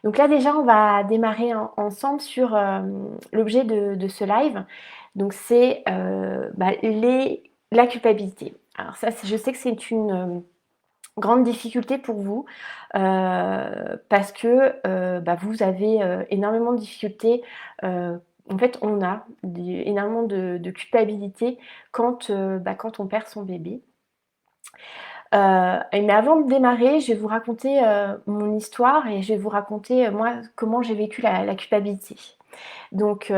Donc là déjà, on va démarrer ensemble sur l'objet de ce live. Donc c'est la culpabilité. Alors ça, je sais que c'est une grande difficulté pour vous parce que vous avez énormément de difficultés. En fait, on a énormément de culpabilité quand on perd son bébé. Mais avant de démarrer, je vais vous raconter mon histoire et je vais vous raconter moi comment j'ai vécu la culpabilité. Donc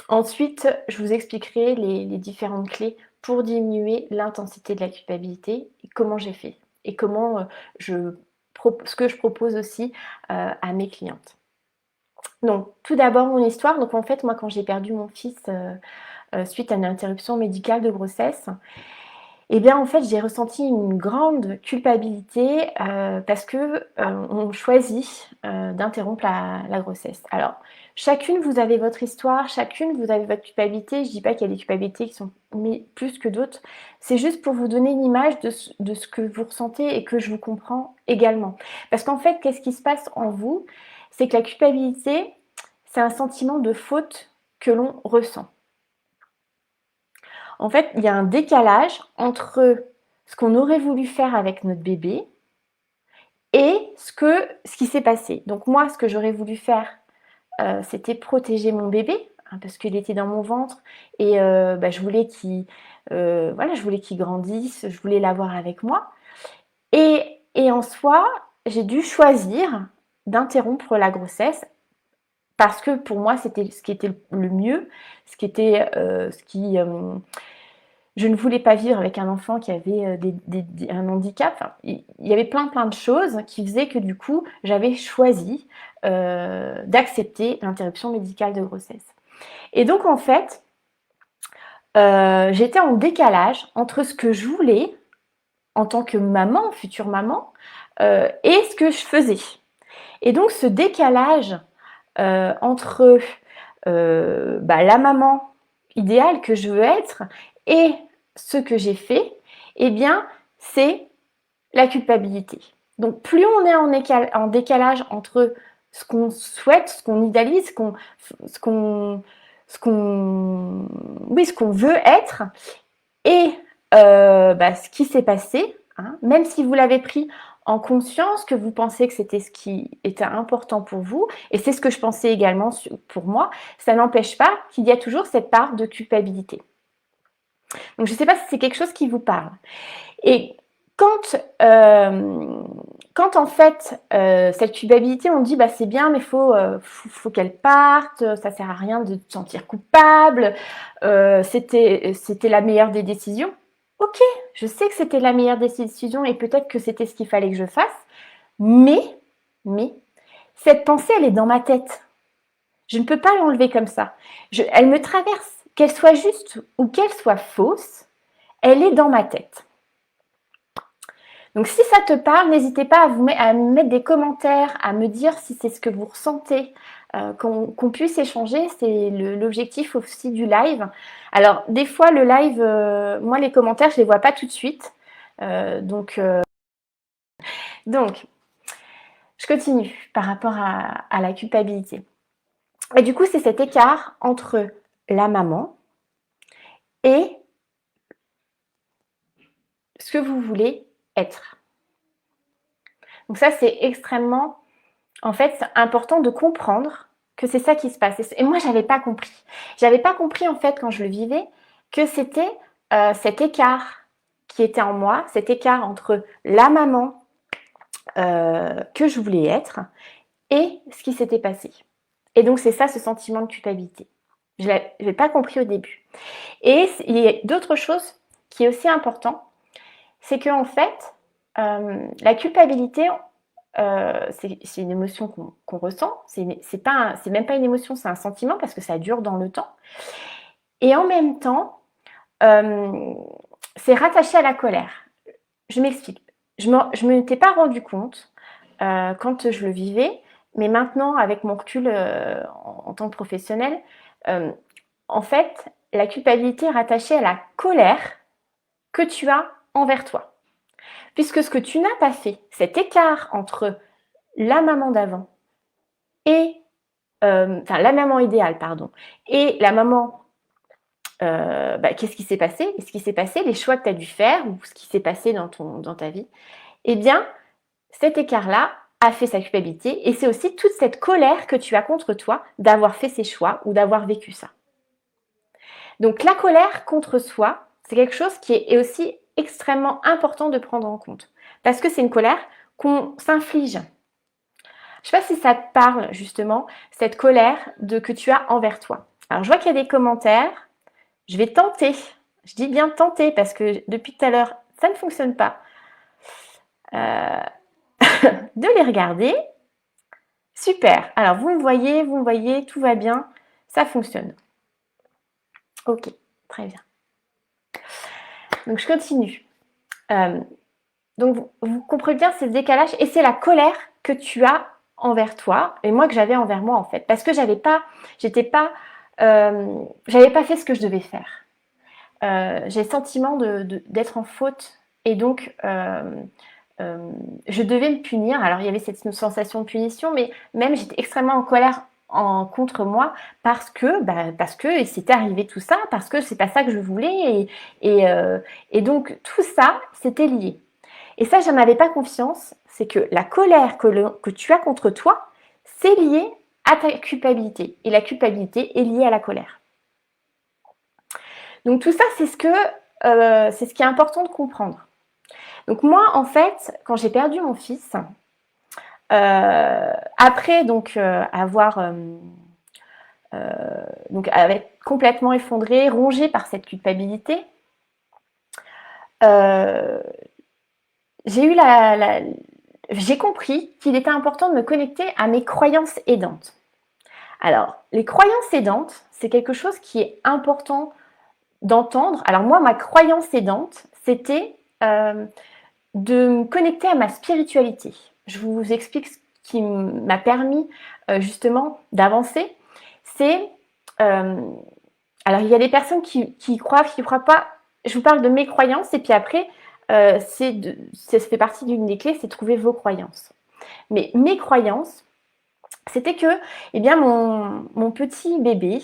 ensuite, je vous expliquerai les différentes clés pour diminuer l'intensité de la culpabilité et comment j'ai fait et comment ce que je propose aussi à mes clientes. Donc tout d'abord mon histoire. Donc en fait moi quand j'ai perdu mon fils suite à une interruption médicale de grossesse, eh bien, en fait, j'ai ressenti une grande culpabilité parce que on choisit d'interrompre la grossesse. Alors, chacune, vous avez votre histoire, chacune, vous avez votre culpabilité. Je dis pas qu'il y a des culpabilités qui sont plus que d'autres. C'est juste pour vous donner une image de ce que vous ressentez et que je vous comprends également. Parce qu'en fait, qu'est-ce qui se passe en vous? C'est que la culpabilité, c'est un sentiment de faute que l'on ressent. En fait, il y a un décalage entre ce qu'on aurait voulu faire avec notre bébé et ce qui s'est passé. Donc moi, ce que j'aurais voulu faire, c'était protéger mon bébé, hein, parce qu'il était dans mon ventre et je voulais je voulais qu'il grandisse, je voulais l'avoir avec moi. Et en soi, j'ai dû choisir d'interrompre la grossesse parce que pour moi, c'était ce qui était le mieux, je ne voulais pas vivre avec un enfant qui avait un handicap. Enfin, il y avait plein de choses qui faisaient que du coup, j'avais choisi d'accepter l'interruption médicale de grossesse. Et donc en fait, j'étais en décalage entre ce que je voulais en tant que maman, future maman, et ce que je faisais. Et donc ce décalage entre la maman idéale que je veux être et ce que j'ai fait, eh bien, c'est la culpabilité. Donc, plus on est en décalage entre ce qu'on souhaite, ce qu'on idéalise, ce qu'on, ce qu'on veut être et ce qui s'est passé, hein, même si vous l'avez pris en conscience, que vous pensez que c'était ce qui était important pour vous, et c'est ce que je pensais également pour moi, ça n'empêche pas qu'il y a toujours cette part de culpabilité. Donc je ne sais pas si c'est quelque chose qui vous parle. Et quand, quand en fait cette culpabilité, on dit c'est bien, mais faut qu'elle parte, ça sert à rien de te sentir coupable, c'était la meilleure des décisions. Ok, je sais que c'était la meilleure des décisions et peut-être que c'était ce qu'il fallait que je fasse, mais cette pensée, elle est dans ma tête. Je ne peux pas l'enlever comme ça. Elle me traverse, qu'elle soit juste ou qu'elle soit fausse, elle est dans ma tête. Donc si ça te parle, n'hésitez pas à me mettre des commentaires, à me dire si c'est ce que vous ressentez, qu'on puisse échanger, c'est l'objectif aussi du live. Alors des fois le live, moi les commentaires je les vois pas tout de suite, donc je continue par rapport à la culpabilité. Et du coup c'est cet écart entre la maman et ce que vous voulez être. Donc ça c'est extrêmement en fait, c'est important de comprendre que c'est ça qui se passe. Et moi, j'avais pas compris. J'avais pas compris, en fait, quand je le vivais, que c'était cet écart qui était en moi, cet écart entre la maman que je voulais être et ce qui s'était passé. Et donc, c'est ça, ce sentiment de culpabilité. Je l'avais pas compris au début. Et il y a d'autres choses qui est aussi important, c'est qu'en fait, la culpabilité, c'est une émotion qu'on ressent. C'est même pas une émotion, c'est un sentiment parce que ça dure dans le temps. Et en même temps, c'est rattaché à la colère. Je m'explique. Je ne m'étais pas rendu compte quand je le vivais, mais maintenant, avec mon recul en tant que professionnel, en fait, la culpabilité est rattachée à la colère que tu as envers toi. Puisque ce que tu n'as pas fait, cet écart entre la maman d'avant et enfin la maman idéale, pardon, et la maman, qu'est-ce qui s'est passé? Et ce qui s'est passé, les choix que tu as dû faire ou ce qui s'est passé dans ta vie, eh bien, cet écart-là a fait sa culpabilité et c'est aussi toute cette colère que tu as contre toi d'avoir fait ces choix ou d'avoir vécu ça. Donc la colère contre soi, c'est quelque chose qui est aussi extrêmement important de prendre en compte parce que c'est une colère qu'on s'inflige. Je ne sais pas si ça te parle justement, cette colère que tu as envers toi. Alors je vois qu'il y a des commentaires, je vais tenter, je dis bien tenter parce que depuis tout à l'heure, ça ne fonctionne pas, de les regarder. Super, alors vous me voyez, tout va bien, ça fonctionne. Ok, très bien. Donc je continue. Donc vous comprenez bien ce décalage et c'est la colère que tu as envers toi et moi que j'avais envers moi en fait parce que j'avais pas fait ce que je devais faire. J'ai le sentiment d'être en faute et donc je devais me punir. Alors il y avait cette sensation de punition, mais même j'étais extrêmement en colère contre moi parce que c'était arrivé tout ça, parce que c'est pas ça que je voulais et donc tout ça c'était lié. Et ça, j'en avais pas confiance, c'est que la colère que tu as contre toi, c'est lié à ta culpabilité. Et la culpabilité est liée à la colère. Donc tout ça, c'est ce qui est important de comprendre. Donc moi, en fait, quand j'ai perdu mon fils, après avoir avec complètement effondré, rongé par cette culpabilité, j'ai compris qu'il était important de me connecter à mes croyances aidantes. Alors, les croyances aidantes, c'est quelque chose qui est important d'entendre. Alors moi, ma croyance aidante, c'était de me connecter à ma spiritualité. Je vous explique ce qui m'a permis justement d'avancer. C'est alors il y a des personnes qui croient, qui ne croient pas. Je vous parle de mes croyances et puis après, ça fait partie d'une des clés, c'est de trouver vos croyances. Mais mes croyances, c'était que eh bien, mon petit bébé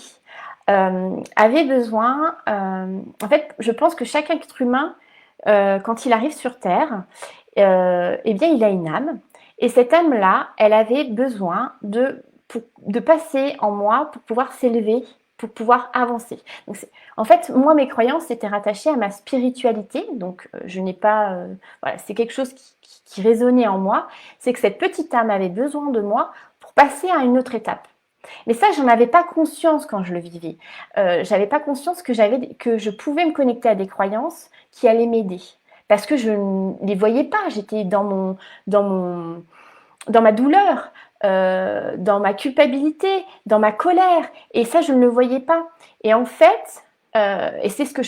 avait besoin... en fait, je pense que chaque être humain, quand il arrive sur Terre, eh bien, il a une âme. Et cette âme-là, elle avait besoin de passer en moi pour pouvoir s'élever, pour pouvoir avancer. Donc, en fait, moi, mes croyances étaient rattachées à ma spiritualité. Donc, je n'ai pas... voilà, c'est quelque chose qui résonnait en moi. C'est que cette petite âme avait besoin de moi pour passer à une autre étape. Mais ça, j'en avais pas conscience quand je le vivais. J'avais pas conscience que je pouvais me connecter à des croyances qui allaient m'aider. Parce que je ne les voyais pas. J'étais dans ma douleur, dans ma culpabilité, dans ma colère. Et ça, je ne le voyais pas. Et en fait, et c'est ce que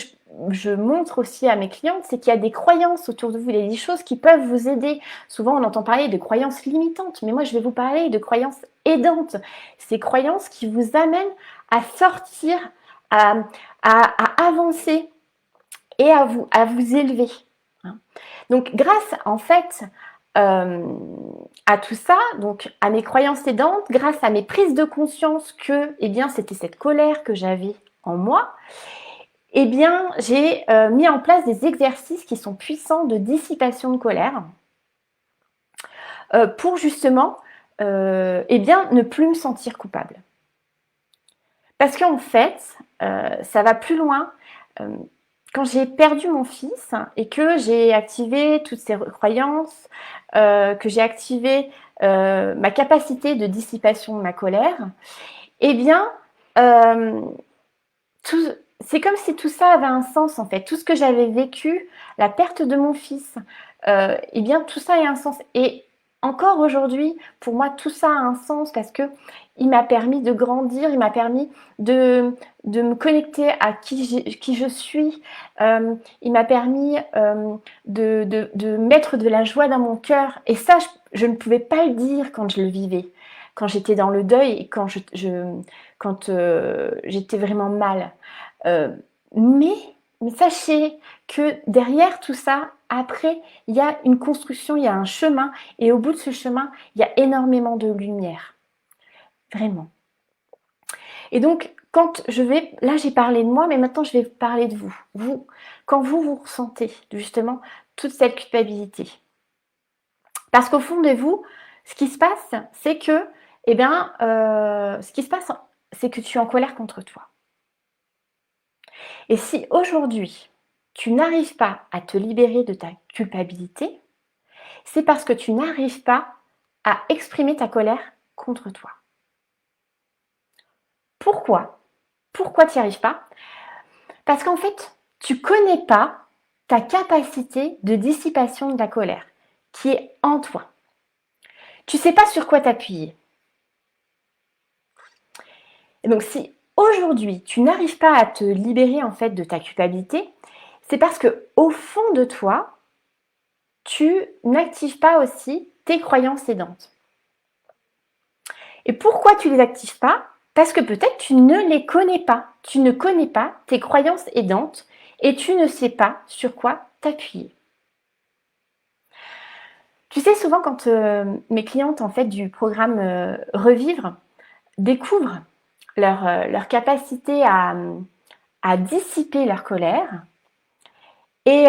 je montre aussi à mes clientes, c'est qu'il y a des croyances autour de vous, il y a des choses qui peuvent vous aider. Souvent, on entend parler de croyances limitantes, mais moi, je vais vous parler de croyances aidantes. Ces croyances qui vous amènent à sortir, à avancer et à vous élever. Donc, grâce, en fait, à tout ça, donc à mes croyances aidantes, grâce à mes prises de conscience que, eh bien, c'était cette colère que j'avais en moi, eh bien, j'ai mis en place des exercices qui sont puissants de dissipation de colère pour justement, eh bien, ne plus me sentir coupable. Parce qu'en fait, ça va plus loin. Quand j'ai perdu mon fils et que j'ai activé toutes ces croyances, que j'ai activé ma capacité de dissipation de ma colère, eh bien, c'est comme si tout ça avait un sens en fait. Tout ce que j'avais vécu, la perte de mon fils, eh bien, tout ça a un sens. Et encore aujourd'hui, pour moi, tout ça a un sens parce que il m'a permis de grandir, il m'a permis de me connecter à qui je suis. Il m'a permis de mettre de la joie dans mon cœur. Et ça, je ne pouvais pas le dire quand je le vivais, quand j'étais dans le deuil et quand j'étais vraiment mal. Mais sachez que derrière tout ça, Après, il y a une construction, il y a un chemin, et au bout de ce chemin, il y a énormément de lumière. Vraiment. Et donc, là j'ai parlé de moi, mais maintenant je vais parler de vous. Vous, quand vous ressentez justement toute cette culpabilité. Parce qu'au fond de vous, ce qui se passe, c'est que, ce qui se passe, c'est que tu es en colère contre toi. Et si aujourd'hui, tu n'arrives pas à te libérer de ta culpabilité, c'est parce que tu n'arrives pas à exprimer ta colère contre toi. Pourquoi? Pourquoi tu n'y arrives pas? Parce qu'en fait, tu ne connais pas ta capacité de dissipation de la colère qui est en toi. Tu ne sais pas sur quoi t'appuyer. Et donc si aujourd'hui tu n'arrives pas à te libérer en fait de ta culpabilité, c'est parce que au fond de toi, tu n'actives pas aussi tes croyances aidantes. Et pourquoi tu ne les actives pas? Parce que peut-être tu ne les connais pas. Tu ne connais pas tes croyances aidantes et tu ne sais pas sur quoi t'appuyer. Tu sais, souvent quand mes clientes en fait du programme Revivre découvrent leur capacité à dissiper leur colère et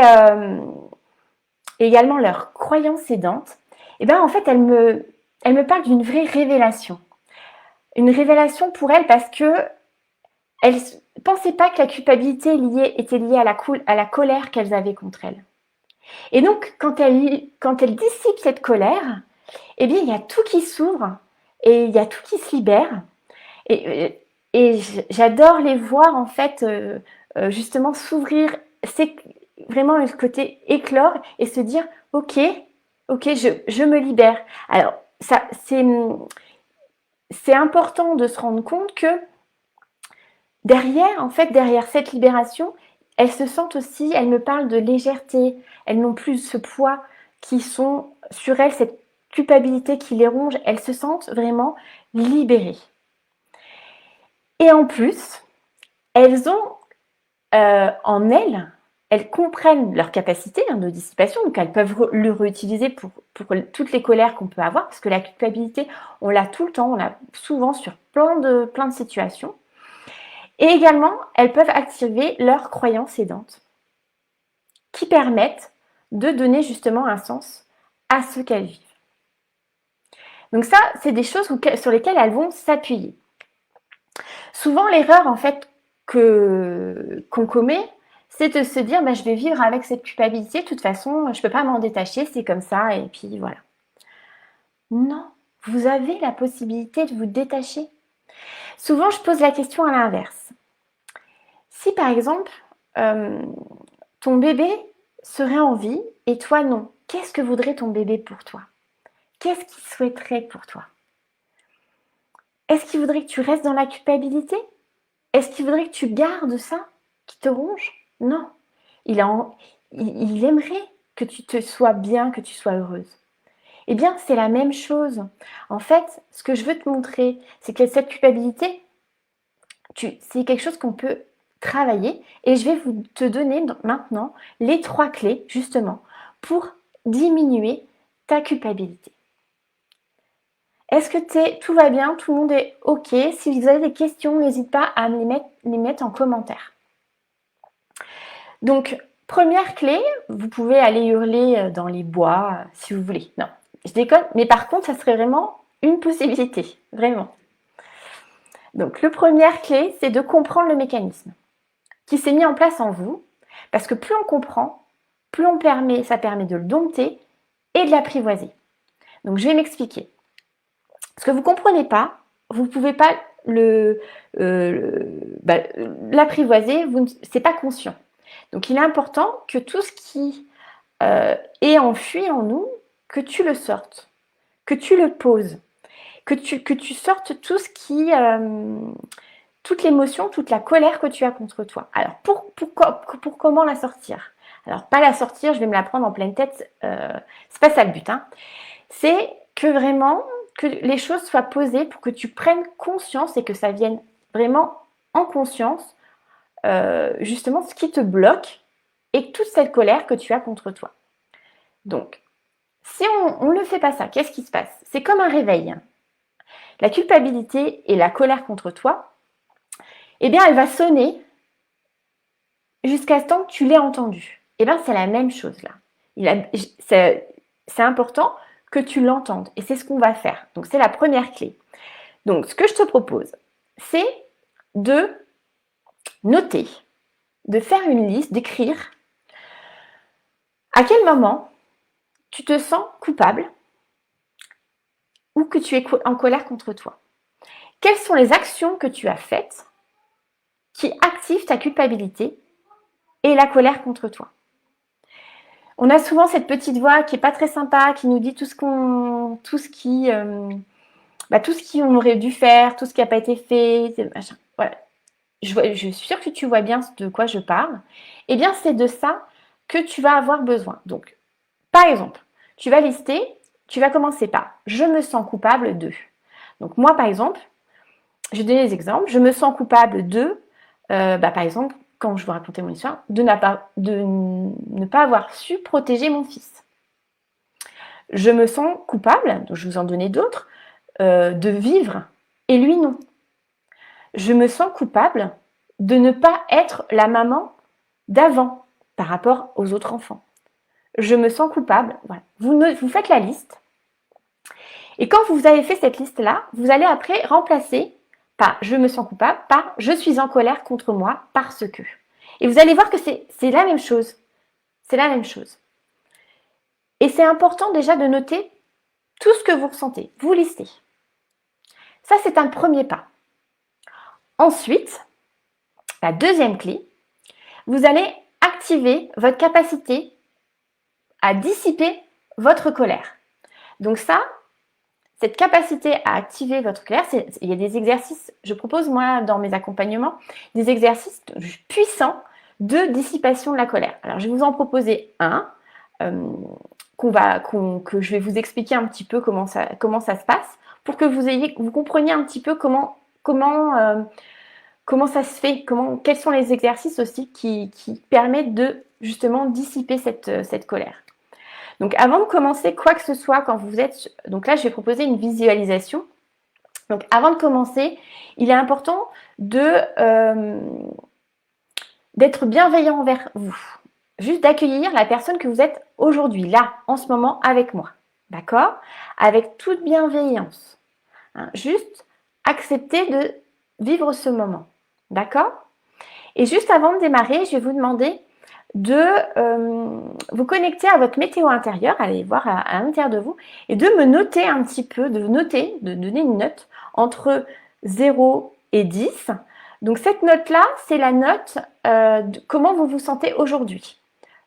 également leurs croyances aidantes, et bien en fait elle me parle d'une vraie révélation. Une révélation pour elle parce que elle ne pensait pas que la culpabilité était liée à la colère qu'elles avaient contre elle. Et donc quand elle dissipe cette colère, eh bien il y a tout qui s'ouvre et il y a tout qui se libère. Et j'adore les voir en fait justement s'ouvrir. C'est vraiment le côté éclore et se dire ok, je me libère. Alors ça c'est important de se rendre compte que derrière cette libération, elles se sentent aussi, elles me parlent de légèreté, elles n'ont plus ce poids qui sont sur elles, cette culpabilité qui les ronge, elles se sentent vraiment libérées. Et en plus, elles ont en elles comprennent leur capacité de dissipation, donc elles peuvent le réutiliser pour toutes les colères qu'on peut avoir, parce que la culpabilité, on l'a tout le temps, on l'a souvent sur plein de situations. Et également, elles peuvent activer leurs croyances aidantes, qui permettent de donner justement un sens à ce qu'elles vivent. Donc ça, c'est des choses sur lesquelles elles vont s'appuyer. Souvent, l'erreur en fait qu'on commet, c'est de se dire je vais vivre avec cette culpabilité, de toute façon, je ne peux pas m'en détacher, c'est comme ça, et puis voilà. Non, vous avez la possibilité de vous détacher. Souvent, je pose la question à l'inverse. Si par exemple, ton bébé serait en vie et toi non, qu'est-ce que voudrait ton bébé pour toi? Qu'est-ce qu'il souhaiterait pour toi? Est-ce qu'il voudrait que tu restes dans la culpabilité? Est-ce qu'il voudrait que tu gardes ça qui te ronge? Non. Il aimerait que tu te sois bien, que tu sois heureuse. Eh bien, c'est la même chose. En fait, ce que je veux te montrer, c'est que cette culpabilité, c'est quelque chose qu'on peut travailler. Et je vais te donner maintenant les 3 clés, justement, pour diminuer ta culpabilité. Est-ce que tout va bien? Tout le monde est OK? Si vous avez des questions, n'hésite pas à me les mettre en commentaire. Donc, première clé, vous pouvez aller hurler dans les bois si vous voulez. Non, je déconne, mais par contre, ça serait vraiment une possibilité, vraiment. Donc, la première clé, c'est de comprendre le mécanisme qui s'est mis en place en vous, parce que plus on comprend, plus ça permet de le dompter et de l'apprivoiser. Donc, je vais m'expliquer. Ce que vous ne comprenez pas, vous ne pouvez pas l'apprivoiser, c'est pas conscient. Donc il est important que tout ce qui est enfui en nous, que tu le sortes, que tu le poses, que tu sortes tout ce qui, toute l'émotion, toute la colère que tu as contre toi. Alors pour comment la sortir? Alors pas la sortir, je vais me la prendre en pleine tête, c'est pas ça le but. C'est que vraiment que les choses soient posées pour que tu prennes conscience et que ça vienne vraiment en conscience justement ce qui te bloque et toute cette colère que tu as contre toi. Donc, si on ne le fait pas ça, qu'est-ce qui se passe? C'est comme un réveil. La culpabilité et la colère contre toi, eh bien, elle va sonner jusqu'à ce temps que tu l'aies entendue. Eh bien, c'est la même chose là. C'est important que tu l'entendes. Et c'est ce qu'on va faire. Donc, c'est la première clé. Donc, ce que je te propose, c'est de noter, de faire une liste, d'écrire à quel moment tu te sens coupable ou que tu es en colère contre toi. Quelles sont les actions que tu as faites qui activent ta culpabilité et la colère contre toi? On a souvent cette petite voix qui est pas très sympa, qui nous dit tout ce qu'on aurait dû faire, tout ce qui n'a pas été fait, machin. Voilà. Je suis sûre que tu vois bien de quoi je parle. Eh bien, c'est de ça que tu vas avoir besoin. Donc, par exemple, tu vas lister, tu vas commencer par « je me sens coupable de ». Donc, moi, par exemple, je vais donner des exemples. Je me sens coupable de, par exemple, quand je vous racontais mon histoire, de ne pas avoir su protéger mon fils. Je me sens coupable, donc je vous en donnais d'autres, de vivre et lui non. Je me sens coupable de ne pas être la maman d'avant par rapport aux autres enfants. Je me sens coupable. Voilà. Vous faites la liste. Et quand vous avez fait cette liste-là, vous allez après remplacer par je me sens coupable par je suis en colère contre moi parce que. Et vous allez voir que c'est la même chose. C'est la même chose. Et c'est important déjà de noter tout ce que vous ressentez. Vous listez. Ça, c'est un premier pas. Ensuite, la deuxième clé, vous allez activer votre capacité à dissiper votre colère. Donc ça, cette capacité à activer votre colère, il y a des exercices, je propose moi dans mes accompagnements, des exercices puissants de dissipation de la colère. Alors je vais vous en proposer un, que je vais vous expliquer un petit peu comment ça se passe, pour que vous compreniez un petit peu comment ça se fait, quels sont les exercices aussi qui permettent de justement dissiper cette colère. Donc avant de commencer quoi que ce soit, quand vous êtes... Donc là, je vais proposer une visualisation. Donc avant de commencer, il est important d'être bienveillant envers vous. Juste d'accueillir la personne que vous êtes aujourd'hui, là, en ce moment, avec moi. D'accord? Avec toute bienveillance. Hein, juste accepter de vivre ce moment. D'accord? Et juste avant de démarrer, je vais vous demander de vous connecter à votre météo intérieure, allez voir à l'intérieur de vous, et de me noter un petit peu, de donner une note entre 0 et 10. Donc cette note-là, c'est la note de comment vous vous sentez aujourd'hui.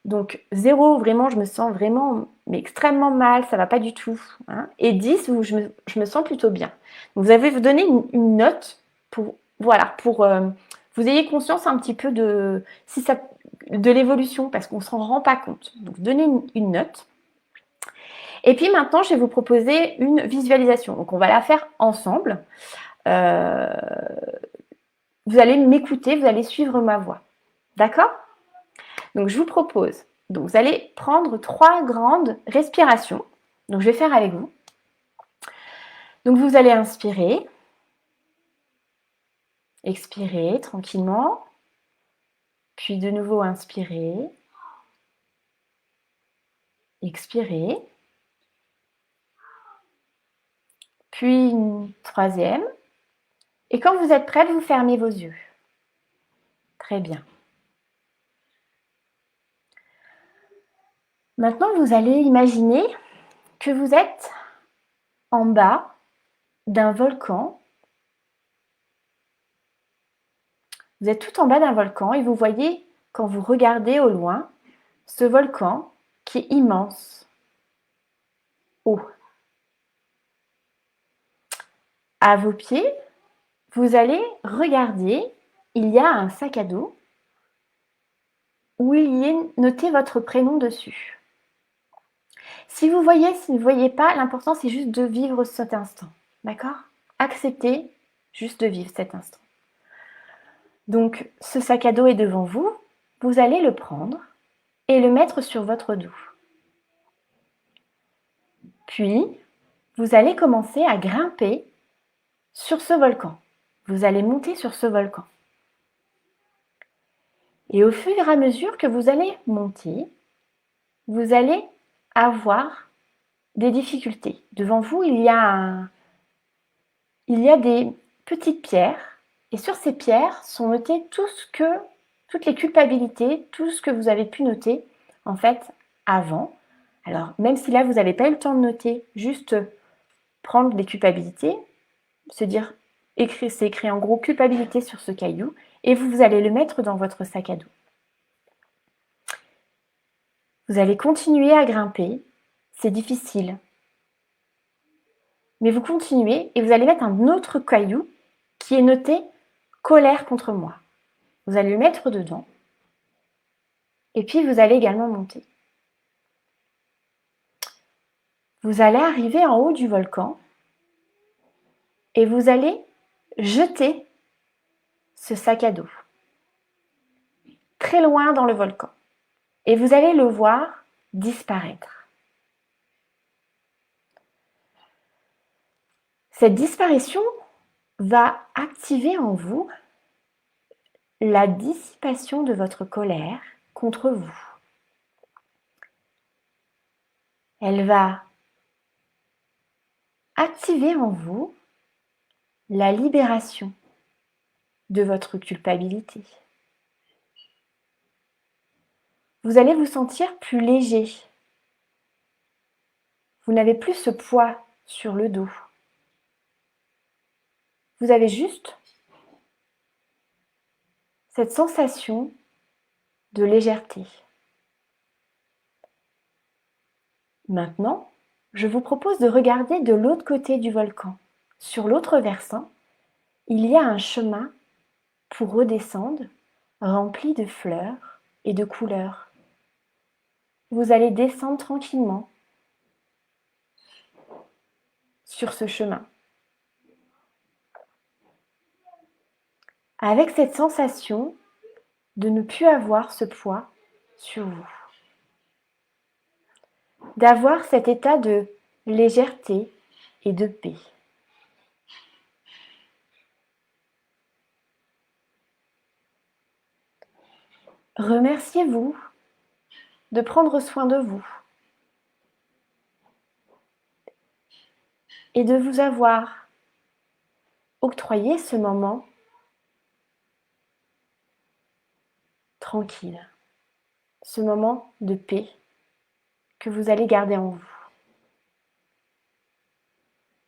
Donc 0, vraiment, je me sens vraiment, mais extrêmement mal, ça va pas du tout. Hein. Et 10, où je me sens plutôt bien. Donc, vous avez vous donné une note pour vous ayez conscience un petit peu de l'évolution, parce qu'on ne s'en rend pas compte. Donc, donnez une note. Et puis maintenant, je vais vous proposer une visualisation. Donc, on va la faire ensemble. Vous allez m'écouter, vous allez suivre ma voix. D'accord? Donc, je vous propose, donc vous allez prendre 3 grandes respirations. Donc, je vais faire avec vous. Donc, vous allez inspirer. Expirez tranquillement. Puis de nouveau, inspirez. Expirez. Puis une troisième. Et quand vous êtes prête, vous fermez vos yeux. Très bien. Maintenant, vous allez imaginer que vous êtes en bas d'un volcan. Vous êtes tout en bas d'un volcan et vous voyez, quand vous regardez au loin, ce volcan qui est immense, haut. À vos pieds, vous allez regarder, il y a un sac à dos où il y est noté votre prénom dessus. Si vous ne voyez pas, l'important c'est juste de vivre cet instant. D'accord? Acceptez juste de vivre cet instant. Donc, ce sac à dos est devant vous. Vous allez le prendre et le mettre sur votre dos. Puis, vous allez commencer à grimper sur ce volcan. Vous allez monter sur ce volcan. Et au fur et à mesure que vous allez monter, vous allez avoir des difficultés. Devant vous, il y a des petites pierres. Et sur ces pierres sont notées toutes les culpabilités, tout ce que vous avez pu noter, en fait, avant. Alors, même si là, vous n'avez pas eu le temps de noter, juste prendre les culpabilités, se dire, c'est écrit en gros culpabilité sur ce caillou, et vous allez le mettre dans votre sac à dos. Vous allez continuer à grimper, c'est difficile. Mais vous continuez et vous allez mettre un autre caillou qui est noté colère contre moi. Vous allez le mettre dedans. Et puis vous allez également monter. Vous allez arriver en haut du volcan et vous allez jeter ce sac à dos très loin dans le volcan. Et vous allez le voir disparaître. Cette disparition va activer en vous la dissipation de votre colère contre vous. Elle va activer en vous la libération de votre culpabilité. Vous allez vous sentir plus léger. Vous n'avez plus ce poids sur le dos. Vous avez juste cette sensation de légèreté. Maintenant, je vous propose de regarder de l'autre côté du volcan. Sur l'autre versant, il y a un chemin pour redescendre, rempli de fleurs et de couleurs. Vous allez descendre tranquillement sur ce chemin. Avec cette sensation de ne plus avoir ce poids sur vous. D'avoir cet état de légèreté et de paix. Remerciez-vous de prendre soin de vous et de vous avoir octroyé ce moment tranquille, ce moment de paix que vous allez garder en vous.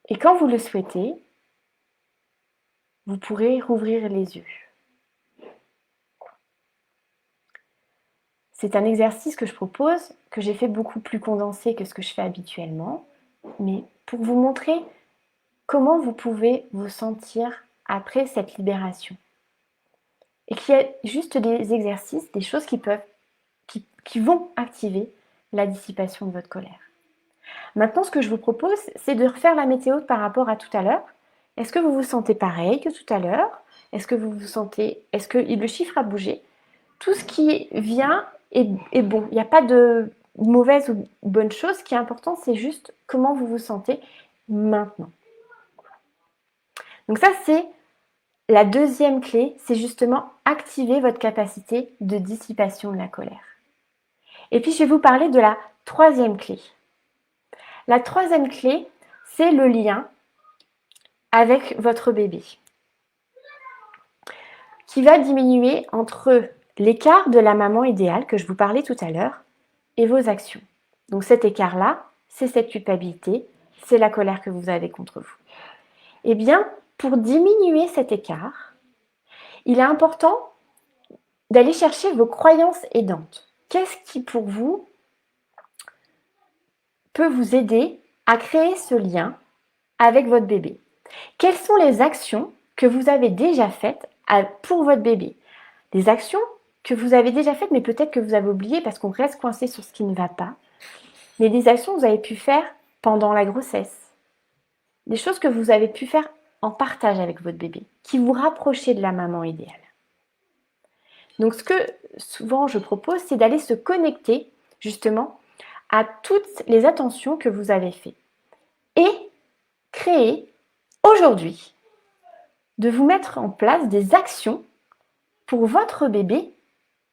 Et quand vous le souhaitez, vous pourrez rouvrir les yeux. C'est un exercice que je propose, que j'ai fait beaucoup plus condensé que ce que je fais habituellement, mais pour vous montrer comment vous pouvez vous sentir après cette libération. Et qu'il y a juste des exercices, des choses qui vont activer la dissipation de votre colère. Maintenant, ce que je vous propose, c'est de refaire la météo par rapport à tout à l'heure. Est-ce que vous vous sentez pareil que tout à l'heure? Est-ce que le chiffre a bougé? Tout ce qui vient est bon. Il n'y a pas de mauvaise ou bonne chose. Ce qui est important, c'est juste comment vous vous sentez maintenant. Donc ça, c'est la deuxième clé, c'est justement activer votre capacité de dissipation de la colère. Et puis, je vais vous parler de la troisième clé. La troisième clé, c'est le lien avec votre bébé, qui va diminuer entre l'écart de la maman idéale que je vous parlais tout à l'heure et vos actions. Donc cet écart-là, c'est cette culpabilité, c'est la colère que vous avez contre vous. Eh bien, pour diminuer cet écart, il est important d'aller chercher vos croyances aidantes. Qu'est-ce qui, pour vous, peut vous aider à créer ce lien avec votre bébé? Quelles sont les actions que vous avez déjà faites pour votre bébé? Des actions que vous avez déjà faites, mais peut-être que vous avez oublié parce qu'on reste coincé sur ce qui ne va pas. Mais des actions que vous avez pu faire pendant la grossesse. Des choses que vous avez pu faire en partage avec votre bébé, qui vous rapprochaient de la maman idéale. Donc, ce que souvent je propose, c'est d'aller se connecter justement à toutes les attentions que vous avez faites. et créer aujourd'hui de vous mettre en place des actions pour votre bébé,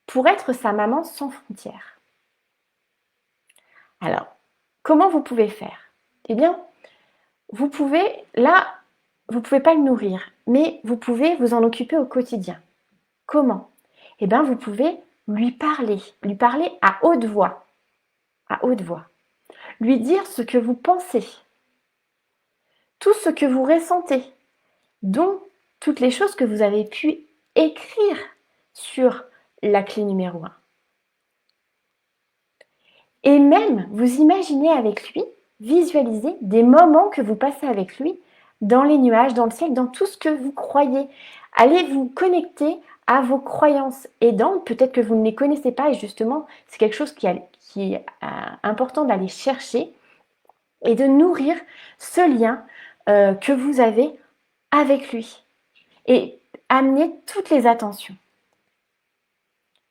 pour être sa maman sans frontières. Alors, comment vous pouvez faire? Eh bien, vous pouvez pas le nourrir, mais vous pouvez vous en occuper au quotidien. Comment? Eh bien, vous pouvez lui parler à haute voix, lui dire ce que vous pensez, tout ce que vous ressentez, dont toutes les choses que vous avez pu écrire sur la clé numéro 1. Et même vous imaginez avec lui, visualiser des moments que vous passez avec lui dans les nuages, dans le ciel, dans tout ce que vous croyez. Allez vous connecter à vos croyances aidantes. Peut-être que vous ne les connaissez pas et justement, c'est quelque chose qui est important d'aller chercher et de nourrir ce lien que vous avez avec lui. Et amener toutes les attentions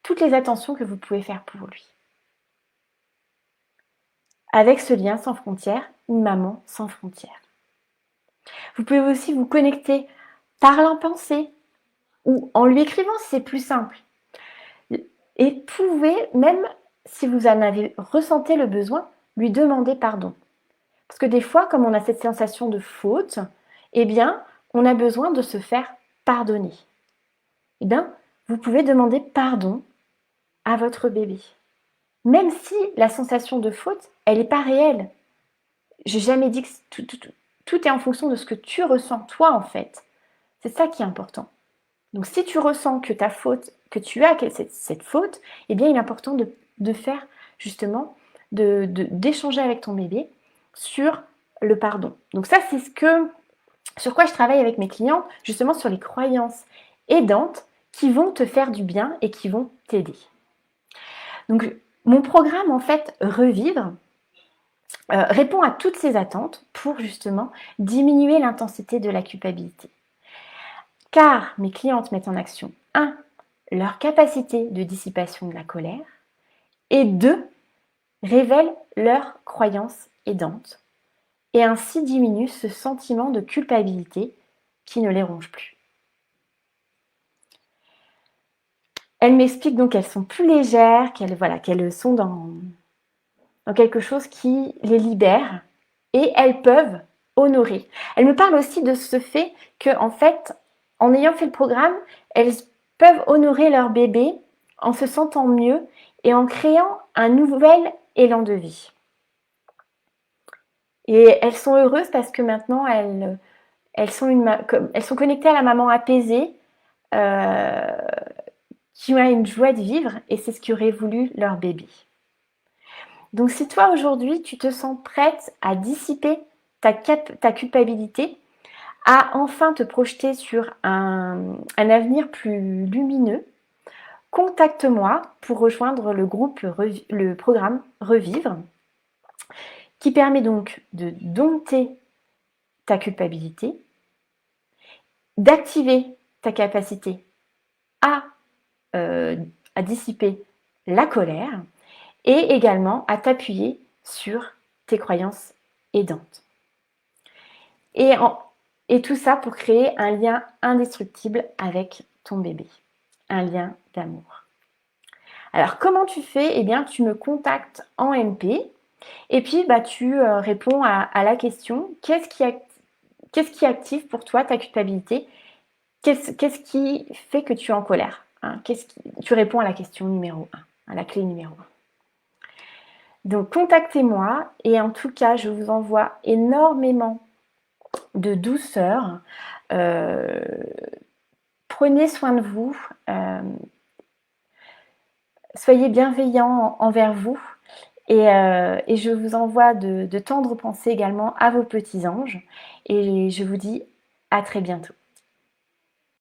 que vous pouvez faire pour lui. Avec ce lien sans frontières, une maman sans frontières. Vous pouvez aussi vous connecter par la pensée ou en lui écrivant si c'est plus simple. Et pouvez, même si vous en avez ressenti le besoin, lui demander pardon. Parce que des fois, comme on a cette sensation de faute, eh bien, on a besoin de se faire pardonner. Eh bien, vous pouvez demander pardon à votre bébé. Même si la sensation de faute, elle n'est pas réelle. J'ai jamais dit que tout est en fonction de ce que tu ressens, toi, en fait. C'est ça qui est important. Donc, si tu ressens que ta faute, que tu as cette faute, eh bien, il est important de faire, justement, d'échanger avec ton bébé sur le pardon. Donc, ça, c'est sur quoi je travaille avec mes clients, justement, sur les croyances aidantes qui vont te faire du bien et qui vont t'aider. Donc, mon programme, en fait, Revivre, répond à toutes ces attentes pour justement diminuer l'intensité de la culpabilité. Car mes clientes mettent en action 1. Leur capacité de dissipation de la colère et 2. Révèlent leurs croyances aidantes et ainsi diminuent ce sentiment de culpabilité qui ne les ronge plus. Elles m'expliquent donc qu'elles sont plus légères, qu'elles sont dans quelque chose qui les libère et elles peuvent honorer. Elles me parlent aussi de ce fait que, en fait, en ayant fait le programme, elles peuvent honorer leur bébé en se sentant mieux et en créant un nouvel élan de vie. Et elles sont heureuses parce que maintenant, elles sont connectées à la maman apaisée, qui a une joie de vivre et c'est ce qu'aurait voulu leur bébé. Donc si toi aujourd'hui tu te sens prête à dissiper ta culpabilité, à enfin te projeter sur un avenir plus lumineux, contacte-moi pour rejoindre le programme Revivre, qui permet donc de dompter ta culpabilité, d'activer ta capacité à dissiper la colère et également à t'appuyer sur tes croyances aidantes. Et tout ça pour créer un lien indestructible avec ton bébé, un lien d'amour. Alors comment tu fais? Eh bien tu me contactes en MP et puis tu réponds à la question qu'est-ce qui active pour toi ta culpabilité? Qu'est-ce qui fait que tu es en colère, hein? Tu réponds à la question numéro 1, à la clé numéro 1. Donc contactez-moi et en tout cas je vous envoie énormément de douceur. Prenez soin de vous, soyez bienveillants envers vous et je vous envoie de tendres pensées également à vos petits anges et je vous dis à très bientôt.